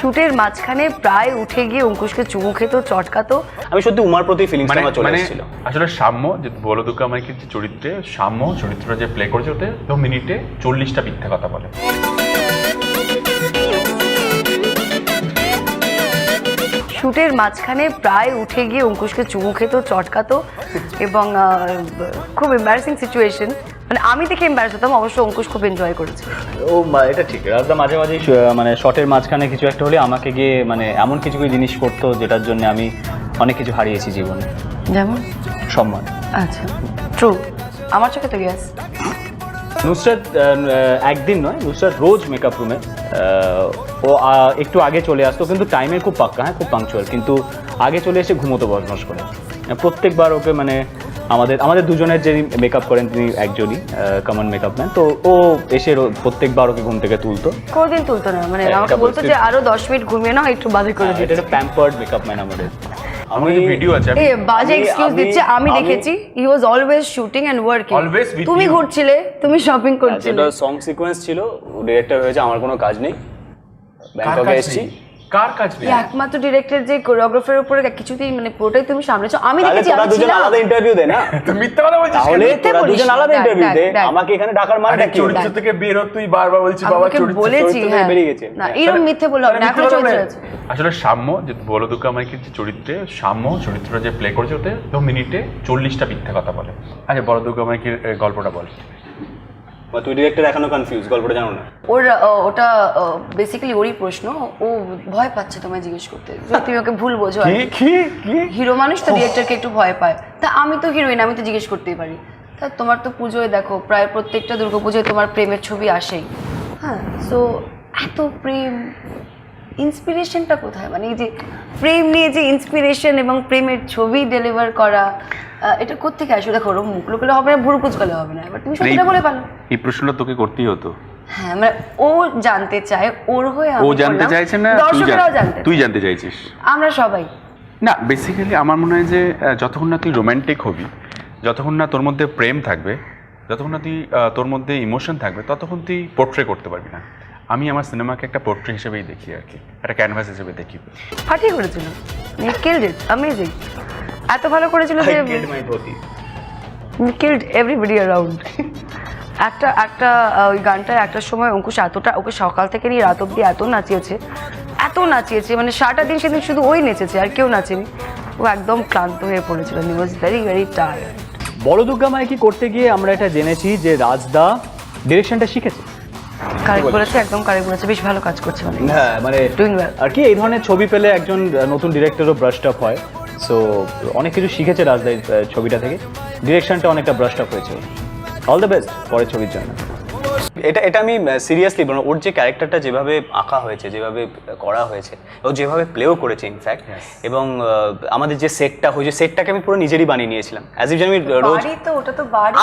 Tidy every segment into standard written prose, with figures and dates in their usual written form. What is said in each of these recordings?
শুটের মাঝখানে প্রায় উঠে গিয়ে অঙ্কুশকে চুমু খেতো, চটকাতো। আমি সত্যি উমার প্রতি ফিলিংস আমার চলে এসেছিল। আসলে সাম্য যে বলদুকা মাইকের যে চরিত্রে সাম্য চরিত্রটা যে প্লে করেছে ওতে তো মিনিটে 40টা মিথ্যা কথা বলে। শুটের মাঝখানে প্রায় উঠে গিয়ে অঙ্কুশকে চুমু খেতো, চটকাতো এবং খুব এম্বারাসিং সিচুয়েশন। মানে আমি দেখে এম্বারাস হতাম, অবশ্য অঙ্কুশ খুব এনজয় করেছে। ও এটা ঠিক, রাজদা মাঝে মাঝে মানে শটের মাঝখানে কিছু একটা হলে আমাকে গিয়ে মানে এমন কিছু কিছু জিনিস করতো যেটার জন্য আমি অনেক কিছু হারিয়েছি জীবনে। যেমন সম্মান। আচ্ছা, ট্রু, আমার চোখে তো ইয়েস। নুসরাত একদিন নয়, নুসরাত রোজ মেকআপ রুমে ও একটু আগে চলে আসতো, কিন্তু টাইমের খুব পাক্কা, হ্যাঁ খুব পাংচুয়াল, কিন্তু আগে চলে এসে ঘুমোতো বদমাস করে। প্রত্যেকবার ওকে মানে আমাদের দুজনের যে মেকআপ করেন তিনি একজনই কমন মেকআপ ম্যান, তো ও এসে প্রত্যেকবার ওকে ঘুম থেকে তুলতো। কোনদিন তুলতো না, মানে আমাকে বলতো যে আরো 10 মিনিট ঘুমিয়ে নাও, একটু বাজে করে দিতে। এটা প্যাম্পার্ড মেকআপ ম্যান আমাদের। আমাদের ভিডিও আছে, এই বাজে এক্সকিউজ দিচ্ছে, আমি দেখেছি he was always shooting and working. তুমি ঘুরছিলে, তুমি শপিং করছিলে। এটা সং সিকোয়েন্স ছিল, ডিরেক্টর হয়েছে, আমার কোনো কাজ নেই, ব্যাংককে এসেছি। কার কাজ নেই? একমাত্র ডিরেক্টর যে কোরিওগ্রাফারের উপরে কিছুতেই মানে পুরোটাই তুমি সামলেছো। আমি দেখেছি, তোরা দুজন আলাদা ইন্টারভিউ দে না, তুই মিথ্যা কথা বলছিস। তাহলে তোরা দুজন আলাদা ইন্টারভিউ দে, আমাকে এখানে ডাকার মানেটা কি? চরিত্র থেকে বের হ, তুই বারবার বলছিস বাবা চরিত্র বলেছি, থেকে বেরিয়ে গেছে। না এরকম মিথ্যে বললাম না, এখন চরিত্র আছে। আসলে সাম্য যে বলদুকা মাইকের যে চরিত্রে সাম্য চরিত্রটা যে প্লে করেছে ওতে তো মিনিটে 40টা মিথ্যা কথা বলে। আচ্ছা, বলদুকা মাইকের গল্পটা বল। তুই ডিরেক্টর এখনো কনফিউজ, গল্পটা জানো না? ওটা বেসিক্যালি ওরই প্রশ্ন, ও ভয় পাচ্ছে তোমায় জিজ্ঞেস করতে, তুমি ওকে ভুল বোঝো। হিরো মানুষ তো ডিরেক্টরকে একটু ভয় পায়, তা আমি তো হিরোইন, আমি তো জিজ্ঞেস করতেই পারি। তা তোমার তো পুজোয় দেখো প্রায় প্রত্যেকটা দুর্গাপুজোয় তোমার প্রেমের ছবি আসেই, হ্যাঁ, সো এত প্রেম, ইন্সপিরেশনটা কোথায়? মানে এই যে প্রেম নিয়ে যে ইন্সপিরেশন এবং প্রেমের ছবি ডেলিভার করা, এটা কোত্থেকে আসলে? দেখো, ওরকম মুখ লুকলে হবে না, ভুরু কুচকালে হবে না, এবার তুমি সত্যিটা বলে পারো। এই প্রশ্নটা তোকে করতেই হতো। হ্যাঁ, মানে ও জানতে চায়, ওর হয়ে ও জানতে চাইছে না, দর্শকরাও জানতে, তুই জানতে চাইছিস, আমরা সবাই না। বেসিক্যালি আমার মনে হয় যে যতক্ষণ না তুই রোম্যান্টিক হবি, যতক্ষণ না তোর মধ্যে প্রেম থাকবে, যতক্ষণ না তুই তোর মধ্যে ইমোশন থাকবে, ততক্ষণ তুই পোর্ট্রে করতে পারবি না। আমি আমার সিনেমাকে একটা পোর্ট্রে হিসেবেই দেখি আর কি, একটা ক্যানভাস হিসেবে দেখি। ফাটিয়ে করেছিল, কিল্ড ইট, অ্যামেজিং, এত ভালো করেছিল যে কিল্ড এভরিবডি অ্যারাউন্ড। একটা ওই গানটা একটা সময় অঙ্কুশ এতটা, ওকে সকাল থেকে নিয়ে রাত অব্দি এত নাচিয়েছে, মানে সারাটা দিন সেদিন শুধু ওই নেচেছে, আর কেউ নাচেনি। ও একদম ক্লান্ত হয়ে পড়েছিল, হি ওয়াজ ভেরি ভেরি টায়ার্ড। বড়দুর্গা মাইকি করতে গিয়ে আমরা এটা জেনেছি যে রাজদা ডিরেকশনটা শিখেছে। কারেক্ট বলেছে, একদম কারেক্ট বলেছে, বেশ ভালো কাজ করছে। মানে হ্যাঁ, মানে ডুইং ওয়েল আর কি, এই ধরনের ছবি পেলে একজন নতুন ডিরেক্টরও ব্রাশড আপ হয়। সো অনেক কিছু শিখেছে রাজদা ছবিটা থেকে, ডিরেকশনটা অনেকটা ব্রাশড আপ হয়েছে। অল দ্য বেস্ট পরের ছবির জন্য। এটা আমি সিরিয়াসলি বলবো, ওর যে ক্যারেক্টারটা যেভাবে আঁকা হয়েছে, যেভাবে করা হয়েছে, ও যেভাবে প্লেও করেছে ইনফ্যাক্ট, এবং আমাদের যে সেটটা হয়েছে, সেটটাকে আমি পুরো নিজেরই বানিয়ে নিয়েছিলাম। অ্যাজ ইউজুয়াল আমি রোজ,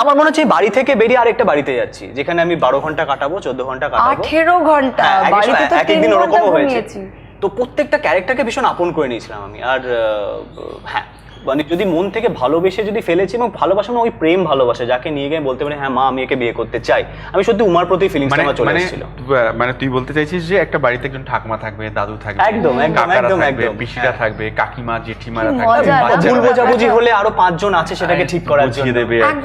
আমার মনে হচ্ছে বাড়ি থেকে বেরিয়ে আরেকটা বাড়িতে যাচ্ছি, যেখানে আমি 12 ঘন্টা কাটাবো, 14 ঘন্টা কাটাবো, 18 ঘন্টা বাড়িতে তো একদিন ওরকমও হয়েছে। ঘুমিয়েছি। তো প্রত্যেকটা ক্যারেক্টারকে ভীষণ আপন করে নিয়েছিলাম আমি। আর হ্যাঁ, মানে যদি মন থেকে ভালোবেসে যদি ফেলেছি, এবং ভালোবাসা মানে ওই প্রেম ভালোবাসা, যাকে নিয়ে গিয়ে বলতে পারি হ্যাঁ মা আমি একে বিয়ে করতে চাই, আমি সত্যি উমার প্রতি ফিলিংসটা আমার চলে এসেছিল। মানে তুই বলতে চাইছিস যে একটা বাড়িতে একজন ঠাকুমা থাকবে, দাদু থাকবে, একদম পিসিরা থাকবে, কাকিমা জেঠিমারা থাকবে, ভুল বোঝাবুঝি হলে আরো 5 জন আছে সেটাকে ঠিক করার জন্য,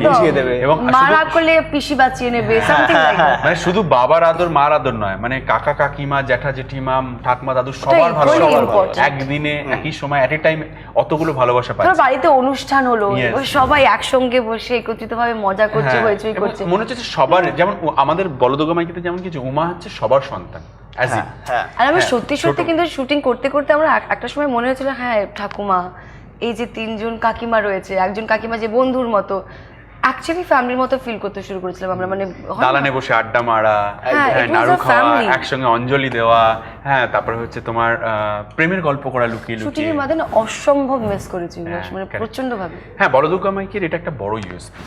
বুঝিয়ে দেবে, এবং মারা করলে পিসি বাঁচিয়ে নেবে, সামথিং লাইক দ্যাট। মানে শুধু বাবার আদর মার আদর নয়, মানে কাকা কাকিমা, জ্যাঠা জেঠিমা, ঠাকুমা দাদু সবার ভালোবাসা একদিনে একই সময় এট এ টাইম অতগুলো ভালোবাসা পাচ্ছে। বাড়িতে অনুষ্ঠান হলো, সবাই একসঙ্গে বসে একত্রিতভাবে মজা করছে, হইচই করছে, মনে হচ্ছে সবার, যেমন আমাদের বলদুর্গা মাইকিতে যেমন কিছু উমা হচ্ছে সবার সন্তান। আর আমি সত্যি সত্যি কিন্তু শুটিং করতে করতে আমরা একটা সময় মনে হয়েছিল হ্যাঁ ঠাকুমা, এই যে 3 জন কাকিমা রয়েছে, একজন কাকিমা যে বন্ধুর মতো, অ্যাকচুয়ালি ফ্যামিলির মতো ফিল করতে শুরু করেছিলাম আমরা। মানে দালানে বসে আড্ডা মারা, নাড়ু খাওয়া, একসঙ্গে অঞ্জলি দেওয়া, হ্যাঁ, তারপরে হচ্ছে তোমার প্রেমের গল্প করা লুকিয়ে লুকিয়ে। শুটিং এর মাঝে অসম্ভব মিস করেছি, মানে প্রচন্ড ভাবে। হ্যাঁ, বলদুর্গা মাইকির এটা একটা বড় ইউএসপি।